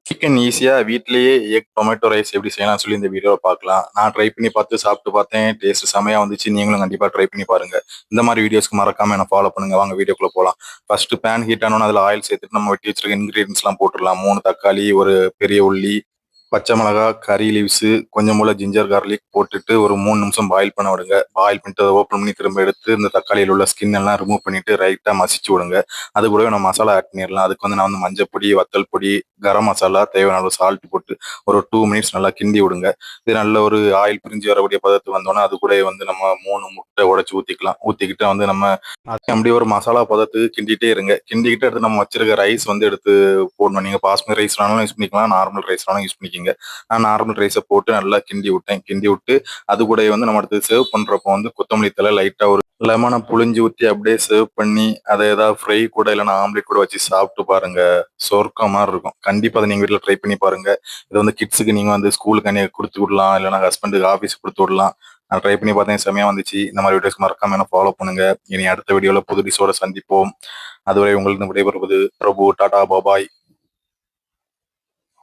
Chicken ஈஸியா வீட்லயே egg tomato rice எப்படி செய்யலாம்னு சொல்லி இந்த வீடியோல பார்க்கலாம். நான் ட்ரை பண்ணி பார்த்து சாப்பிட்டு பார்த்தேன். டேஸ்ட் செமையா வந்துச்சு. நீங்களும் கண்டிப்பா ட்ரை பண்ணி பாருங்க. இந்த மாதிரி வீடியோஸ்க்கு மறக்காம என்ன ஃபாலோ பண்ணுங்க. வாங்க வீடியோக்குள்ள போலாம். ஃபர்ஸ்ட் பேன் ஹீட் ஆனோனே அதுல ஆயில் சேர்த்துட்டு நம்ம வெட்டி வச்சிருக்க இன்கிரீடியன்ட்ஸ்லாம் போட்டுடலாம். 3 தக்காளி, ஒரு பெரிய உள்ளி, பச்சை மிளகா, கறி லீவ்ஸு, கொஞ்சம் போல ஜிஞ்சர் கார்லிக் போட்டுட்டு ஒரு 3 நிமிஷம் பாயில் பண்ண விடுங்க. பாயில் பண்ணிட்டு அதை ஓப்பன் பண்ணி திரும்ப எடுத்து இந்த தக்காளியில் உள்ள ஸ்கின் எல்லாம் ரிமூவ் பண்ணிட்டு ரைட்டா மசிச்சு விடுங்க. அது கூடவே நம்ம மசாலா ஆட் பண்ணிடலாம். அதுக்கு வந்து நான் வந்து மஞ்சள் பொடி, வத்தல் பொடி, கரம் மசாலா, தேவையான அளவு சால்ட் போட்டு ஒரு 2 மினிட்ஸ் நல்லா கிண்டி விடுங்க. இது நல்ல ஒரு ஆயில் பிரிஞ்சு வரக்கூடிய பதத்துக்கு வந்தோன்னா அது கூட வந்து நம்ம 3 முட்டை உடைச்சு ஊத்திக்கலாம். ஊத்திக்கிட்டு வந்து நம்ம அப்படியே ஒரு மசாலா பதத்துக்கு கிண்டிட்டே இருங்க. கிண்டிக்கிட்டு எடுத்து நம்ம வச்சிருக்க ரைஸ் வந்து எடுத்து போடணும். நீங்க பாஸ்மதி ரைஸ்னாலும் யூஸ் பண்ணிக்கலாம், நார்மல் ரைஸ்னாலும் யூஸ் பண்ணிக்கோங்க. நான் நார்மல் ரைஸை போட்டு நல்லா கிண்டி விட்டேன். கிண்டி விட்டு அது கூட வந்து நம்ம அடுத்து சர்வ் பண்றப்போ வந்து கொத்தமல்லி தழை லைட்டா ஒரு லெமனை புழிஞ்சு ஊற்றி அப்படியே சர்வ் பண்ணி அதை ஏதாவது ஃப்ரை கூட இல்லைன்னா ஆம்லேட் கூட வச்சு சாப்பிட்டு பாருங்க. சொர்க்கம் மாதிரி இருக்கும். கண்டிப்பா அதை நீங்க வீட்டில் ட்ரை பண்ணி பாருங்க. இது வந்து கிட்ஸுக்கு நீங்க வந்து ஸ்கூலுக்கு அன்னைக்கு கொடுத்து விடலாம், இல்லைன்னா ஹஸ்பண்டுக்கு ஆஃபீஸ் கொடுத்து விடலாம். நான் ட்ரை பண்ணி பார்த்தேன், செமையா வந்துச்சு. இந்த மாதிரி வீடியோஸ் மறக்காம என்ன ஃபாலோ பண்ணுங்க. இனி அடுத்த வீடியோல புது டிஷோட சந்திப்போம். அதுவரை உங்களுக்கு விடைபெறுவது பிரபு. டாடா பாபாய்.